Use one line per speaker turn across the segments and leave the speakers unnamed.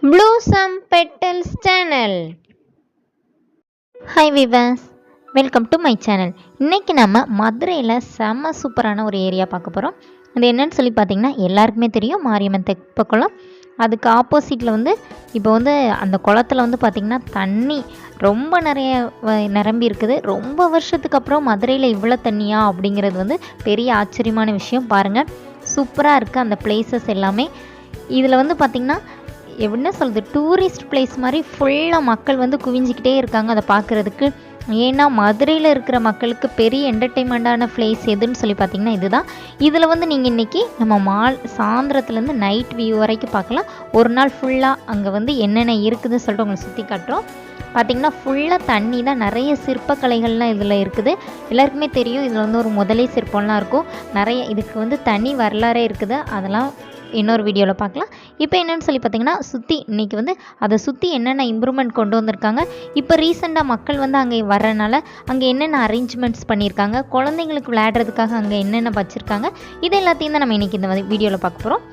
Blossom Petals Channel. Hi viewers, welcome to my channel. இன்னைக்கு நம்ம மதுரையில் செம்ம சூப்பரான ஒரு ஏரியா பார்க்க போகிறோம். அது என்னன்னு சொல்லி பார்த்தீங்கன்னா எல்லாருக்குமே தெரியும், மாரியம்மன் தெப்பக்குளம். அதுக்கு ஆப்போசிட்டில் இப்போ அந்த குளத்தில் பார்த்திங்கன்னா தண்ணி ரொம்ப நிறைய நிரம்பி இருக்குது. ரொம்ப வருஷத்துக்கு அப்புறம் மதுரையில் இவ்வளோ தண்ணியா அப்படிங்கிறது பெரிய ஆச்சரியமான விஷயம். பாருங்கள், சூப்பராக இருக்குது அந்த பிளேசஸ் எல்லாமே. இதில் பார்த்திங்கன்னா என்ன சொல்கிறது, டூரிஸ்ட் பிளேஸ் மாதிரி ஃபுல்லாக மக்கள் குவிஞ்சிக்கிட்டே இருக்காங்க அதை பார்க்குறதுக்கு. ஏன்னா மதுரையில் இருக்கிற மக்களுக்கு பெரிய என்டர்டெயின்மெண்ட்டான பிளேஸ் எதுன்னு சொல்லி பார்த்திங்கன்னா இதுதான். இதில் நீங்கள் இன்றைக்கி நம்ம சாயந்தரத்துலேருந்து நைட் வியூ வரைக்கும் பார்க்கலாம். ஒரு நாள் ஃபுல்லாக அங்கே என்னென்ன இருக்குதுன்னு சொல்லிட்டு உங்களை சுற்றி காட்டுறோம். பார்த்திங்கன்னா ஃபுல்லாக தண்ணி தான். நிறைய சிற்பக்கலைகள்லாம் இதில் இருக்குது. எல்லாருக்குமே தெரியும் இதில் ஒரு முதலை சிற்பம்லாம் இருக்கும். நிறைய இதுக்கு தனி வரலாறே இருக்குது. அதெல்லாம் இன்னொரு வீடியோவில் பார்க்கலாம். இப்போ என்னென்னு சொல்லி பார்த்தீங்கன்னா இன்றைக்கி அதை சுற்றி என்னென்ன இம்ப்ரூவ்மெண்ட் கொண்டு வந்திருக்காங்க. இப்போ ரீசெண்டாக மக்கள் அங்கே வர்றதுனால அங்கே என்னென்ன அரேஞ்ச்மெண்ட்ஸ் பண்ணியிருக்காங்க, குழந்தைங்களுக்கு விளையாடுறதுக்காக அங்கே என்னென்ன வச்சுருக்காங்க, இது எல்லாத்தையும் தான் நம்ம இன்றைக்கி இந்த வீடியோவில் பார்க்க போகிறோம்.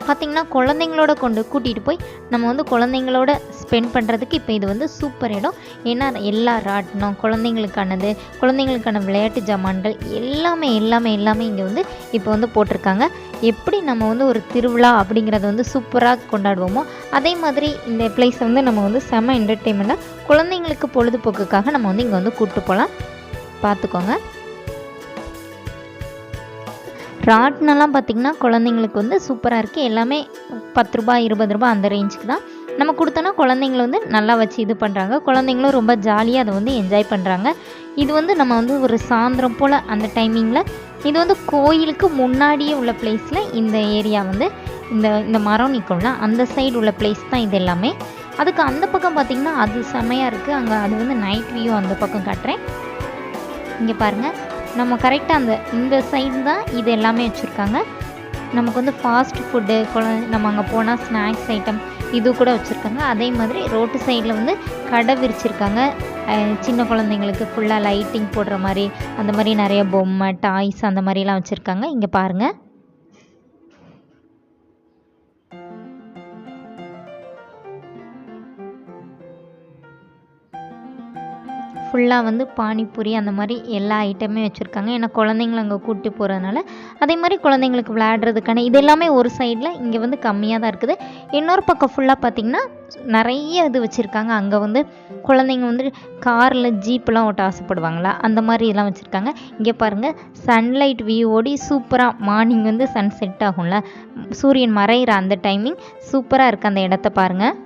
பார்த்திங்கன்னா குழந்தைங்களோட கூட்டிகிட்டு போய் நம்ம குழந்தைங்களோட ஸ்பெண்ட் பண்ணுறதுக்கு இப்போ இது சூப்பர் இடம். ஏன்னா எல்லா ராட்டினம், குழந்தைங்களுக்கான விளையாட்டு ஜாமான்கள் எல்லாமே இங்கே இப்போ போட்டிருக்காங்க. எப்படி நம்ம ஒரு திருவிழா அப்படிங்கிறத சூப்பராக கொண்டாடுவோமோ அதே மாதிரி இந்த பிளேஸை நம்ம செம்ம என்டர்டெயின்மெண்ட்டாக குழந்தைங்களுக்கு பொழுதுபோக்குக்காக நம்ம இங்கே கூப்பிட்டு போகலாம். பார்த்துக்கோங்க. ராட்டினெல்லாம் பார்த்திங்கன்னா குழந்தைங்களுக்கு சூப்பராக இருக்குது. எல்லாமே 10 ரூபாய் 20 ரூபாய் அந்த ரேஞ்சுக்கு தான் நம்ம கொடுத்தோன்னா குழந்தைங்கள நல்லா வச்சு இது பண்ணுறாங்க. குழந்தைங்களும் ரொம்ப ஜாலியாக அதை என்ஜாய் பண்ணுறாங்க. இது நம்ம ஒரு சாயந்தரம் போல் அந்த டைமிங்கில் இது கோயிலுக்கு முன்னாடியே உள்ள பிளேஸில் இந்த ஏரியா இந்த மரம் நிற்கும்ல அந்த சைடு உள்ள பிளேஸ் தான் இது எல்லாமே. அதுக்கு அந்த பக்கம் பார்த்திங்கன்னா அது செம்மையாக இருக்குது. அங்கே அது நைட் வியூ அந்த பக்கம் காட்டுறேன். இங்கே பாருங்கள், நம்ம கரெக்டாக இந்த சைடு தான் இது எல்லாமே வச்சுருக்காங்க. நமக்கு ஃபாஸ்ட் ஃபுட்டு நம்ம அங்கே போனால் ஸ்நாக்ஸ் ஐட்டம் இது கூட வச்சுருக்காங்க. அதே மாதிரி ரோட்டு சைடில் கடை விரிச்சிருக்காங்க. சின்ன குழந்தைங்களுக்கு ஃபுல்லாக லைட்டிங் போடுற மாதிரி அந்த மாதிரி நிறைய பொம்மை டாய்ஸ் அந்த மாதிரிலாம் வச்சுருக்காங்க. இங்கே பாருங்கள், ஃபுல்லாக பானிபூரி அந்த மாதிரி எல்லா ஐட்டமே வச்சுருக்காங்க. ஏன்னா குழந்தைங்கள அங்கே கூப்பிட்டு போகிறதுனால அதே மாதிரி குழந்தைங்களுக்கு விளையாடுறதுக்கான இது எல்லாமே ஒரு சைடில் இங்கே கம்மியாக தான் இருக்குது. இன்னொரு பக்கம் ஃபுல்லாக பார்த்திங்கன்னா நிறைய இது வச்சுருக்காங்க. அங்கே குழந்தைங்க காரில் ஜீப்பெலாம் ஓட்ட ஆசைப்படுவாங்களா அந்த மாதிரி இதெல்லாம் வச்சுருக்காங்க. இங்கே பாருங்கள், சன்லைட் வியூ ஓடி சூப்பராக மார்னிங் சன் செட் ஆகும்ல, சூரியன் மறைகிற அந்த டைமிங் சூப்பராக இருக்குது அந்த இடத்த பாருங்கள்.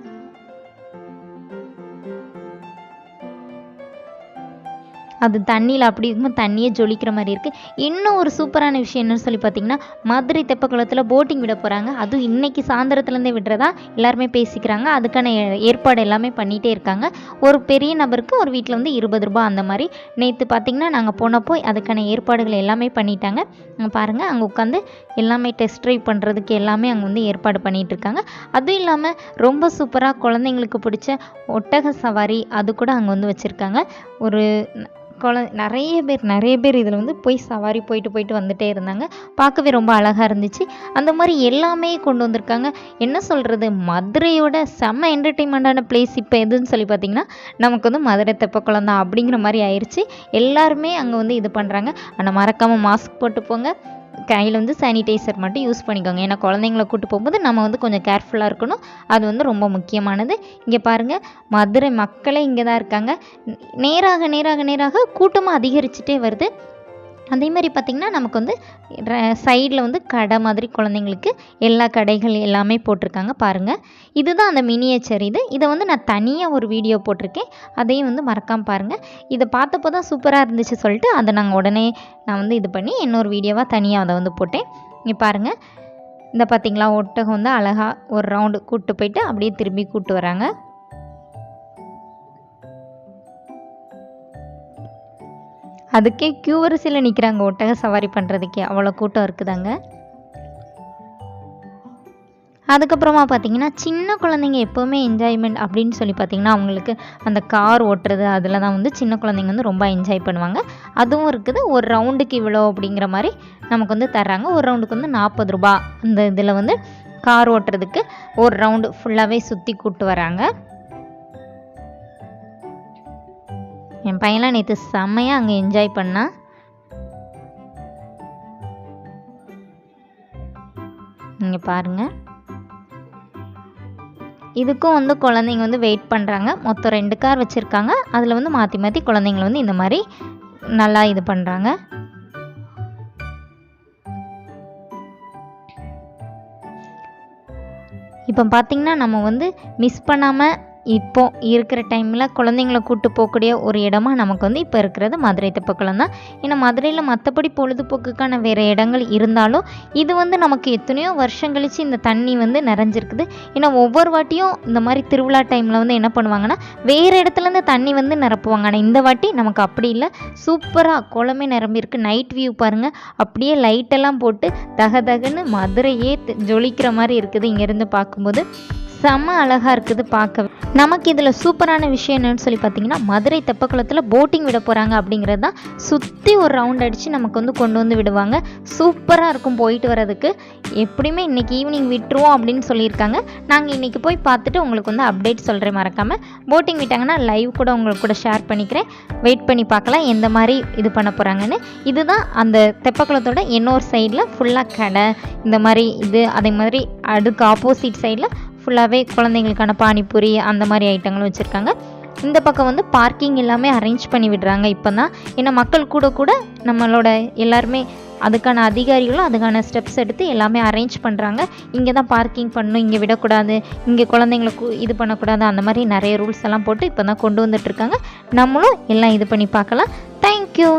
அது தண்ணியில் அப்படி இருக்கும்போது தண்ணியே ஜொலிக்கிற மாதிரி இருக்குது. இன்னும் ஒரு சூப்பரான விஷயம் என்னன்னு சொல்லி பார்த்திங்கன்னா, மதுரை தெப்பக்குளத்தில் போட்டிங் விட போகிறாங்க. அதுவும் இன்றைக்கி சாயந்தரத்துலேருந்தே விடுறதா எல்லாருமே பேசிக்கிறாங்க. அதுக்கான ஏற்பாடு எல்லாமே பண்ணிகிட்டே இருக்காங்க. ஒரு பெரிய நபருக்கு ஒரு வீட்டில் 20 ரூபாய் அந்த மாதிரி. நேற்று பார்த்திங்கன்னா நாங்கள் போனப்போ அதுக்கான ஏற்பாடுகள் எல்லாமே பண்ணிட்டாங்க. பாருங்கள், அங்கே உட்காந்து எல்லாமே டெஸ்ட் ட்ரைவ் பண்ணுறதுக்கு எல்லாமே அங்கே ஏற்பாடு பண்ணிகிட்டு இருக்காங்க. அதுவும் இல்லாமல் ரொம்ப சூப்பராக குழந்தைங்களுக்கு பிடிச்ச ஒட்டக சவாரி அது கூட அங்கே வச்சுருக்காங்க. ஒரு நிறைய பேர் இதில் போய் சவாரி போயிட்டு வந்துட்டே இருந்தாங்க. பார்க்கவே ரொம்ப அழகாக இருந்துச்சு. அந்த மாதிரி எல்லாமே கொண்டு வந்திருக்காங்க. என்ன சொல்கிறது, மதுரையோட செம்ம என்டர்டெயின்மெண்ட்டான பிளேஸ் இப்போ எதுன்னு சொல்லி பார்த்திங்கன்னா நமக்கு மதுரை தெப்பக்குளம் தான் அப்படிங்கிற மாதிரி ஆயிடுச்சு. எல்லாருமே அங்கே இது பண்ணுறாங்க. ஆனால் மறக்காமல் மாஸ்க் போட்டு போங்க, கையில் சானிடைசர் மட்டும் யூஸ் பண்ணிக்கோங்க. ஏன்னா குழந்தைங்கள கூட்டு போகும்போது நம்ம கொஞ்சம் கேர்ஃபுல்லாக இருக்கணும். அது ரொம்ப முக்கியமானது. இங்கே பாருங்கள், மதுரை மக்களே இங்கே தான் இருக்காங்க. நேராக கூட்டமாக அதிகரிச்சுட்டே வருது. அதே மாதிரி பார்த்திங்கன்னா நமக்கு சைடில் கடை மாதிரி குழந்தைங்களுக்கு எல்லா கடைகள் எல்லாமே போட்டிருக்காங்க. பாருங்கள், இதுதான் அந்த மினியேச்சர். இதை நான் தனியாக ஒரு வீடியோ போட்டிருக்கேன். அதையும் மறக்காமல் பாருங்கள். இதை பார்த்தப்போ தான் சூப்பராக இருந்துச்சு சொல்லிட்டு அதை நாங்கள் உடனே நான் இது பண்ணி இன்னொரு வீடியோவாக தனியாக அதை போட்டேன். இங்கே பாருங்கள், இந்த பார்த்திங்களா ஒட்டகம் அழகாக ஒரு ரவுண்டு கூப்பிட்டு போயிட்டு அப்படியே திரும்பி கூப்பிட்டு வராங்க. அதுக்கே கியூ வரிசையில் நிற்கிறாங்க ஒட்டக சவாரி பண்ணுறதுக்கே, அவ்வளோ கூட்டம் இருக்குதாங்க. அதுக்கப்புறமா பார்த்திங்கன்னா சின்ன குழந்தைங்க எப்போவுமே என்ஜாய்மெண்ட் அப்படின்னு சொல்லி பார்த்திங்கன்னா அவங்களுக்கு அந்த கார் ஓட்டுறது அதில் தான் சின்ன குழந்தைங்க ரொம்ப என்ஜாய் பண்ணுவாங்க. அதுவும் இருக்குது. ஒரு ரவுண்டுக்கு இவ்வளோ அப்படிங்கிற மாதிரி நமக்கு தர்றாங்க. ஒரு ரவுண்டுக்கு 40 ரூபா. அந்த இதில் கார் ஓட்டுறதுக்கு ஒரு ரவுண்டு ஃபுல்லாகவே சுற்றி கூப்பிட்டு வராங்க. என் பையன்லாம் நேற்று செம்மையாக அங்கே என்ஜாய் பண்ணான். இங்கே பாருங்கள், இதுக்கும் வந்து குழந்தைங்க வந்து வெயிட் பண்ணுறாங்க. மொத்தம் 2 கார் வச்சுருக்காங்க. அதில் வந்து மாற்றி மாற்றி குழந்தைங்கள வந்து இந்த மாதிரி நல்லா இது பண்ணுறாங்க. இப்போ பார்த்திங்கன்னா நம்ம வந்து மிஸ் பண்ணாமல் இப்போ இருக்கிற டைமில் குழந்தைங்கள கூப்பிட்டு போகக்கூடிய ஒரு இடமா நமக்கு வந்து இப்போ இருக்கிறது மதுரை தெப்பக்குளம் தான். ஏன்னா மதுரையில் மற்றபடி பொழுதுபோக்குக்கான வேறு இடங்கள் இருந்தாலும் இது வந்து நமக்கு எத்தனையோ வருஷம் கழித்து இந்த தண்ணி வந்து நிறைஞ்சிருக்குது. ஏன்னா ஒவ்வொரு வாட்டியும் இந்த மாதிரி திருவிழா டைமில் வந்து என்ன பண்ணுவாங்கன்னா வேறு இடத்துலேருந்து தண்ணி வந்து நிரப்புவாங்க. ஆனால் இந்த வாட்டி நமக்கு அப்படி இல்லை, சூப்பராக குளமே நிரம்பியிருக்கு. நைட் வியூ பாருங்கள், அப்படியே லைட்டெல்லாம் போட்டு தகன்னு மதுரையே ஜொலிக்கிற மாதிரி இருக்குது. இங்கேருந்து பார்க்கும்போது செம்ம அழகாக இருக்குது பார்க்க. நமக்கு இதில் சூப்பரான விஷயம் என்னன்னு சொல்லி பார்த்தீங்கன்னா மதுரை தெப்பக்குளத்தில் போட்டிங் விட போகிறாங்க அப்படிங்கிறது தான். சுற்றி ஒரு ரவுண்ட் அடித்து நமக்கு வந்து கொண்டு வந்து விடுவாங்க. சூப்பராக இருக்கும் போயிட்டு வரதுக்கு. எப்படியுமே இன்றைக்கி ஈவினிங் விட்டுருவோம் அப்படின்னு சொல்லியிருக்காங்க. நாங்கள் இன்றைக்கி போய் பார்த்துட்டு உங்களுக்கு வந்து அப்டேட் சொல்கிறேன். மறக்காமல் போட்டிங் விட்டாங்கன்னா லைவ் கூட உங்களுக்கு கூட ஷேர் பண்ணிக்கிறேன். வெயிட் பண்ணி பார்க்கலாம் எந்த மாதிரி இது பண்ண போகிறாங்கன்னு. இதுதான் அந்த தெப்பக்குளத்தோட இன்னொரு சைடில் ஃபுல்லாக கடை இந்த மாதிரி இது. அதே மாதிரி அதுக்கு ஆப்போசிட் சைடில் ஃபுல்லாகவே குழந்தைங்களுக்கான பானிபூரி அந்த மாதிரி ஐட்டங்களும் வச்சுருக்காங்க. இந்த பக்கம் வந்து பார்க்கிங் எல்லாமே அரேஞ்ச் பண்ணி விடுறாங்க இப்போ தான். ஏன்னா மக்கள் கூட நம்மளோட எல்லாருமே அதுக்கான அதிகாரிகளும் அதுக்கான ஸ்டெப்ஸ் எடுத்து எல்லாமே அரேஞ்ச் பண்ணுறாங்க. இங்கே தான் பார்க்கிங் பண்ணணும், இங்கே விடக்கூடாது, இங்கே குழந்தைங்களுக்கு இது பண்ணக்கூடாது, அந்த மாதிரி நிறைய ரூல்ஸ் எல்லாம் போட்டு இப்போ தான் கொண்டு வந்துட்டுருக்காங்க. நம்மளும் எல்லாம் இது பண்ணி பார்க்கலாம். தேங்க்யூ.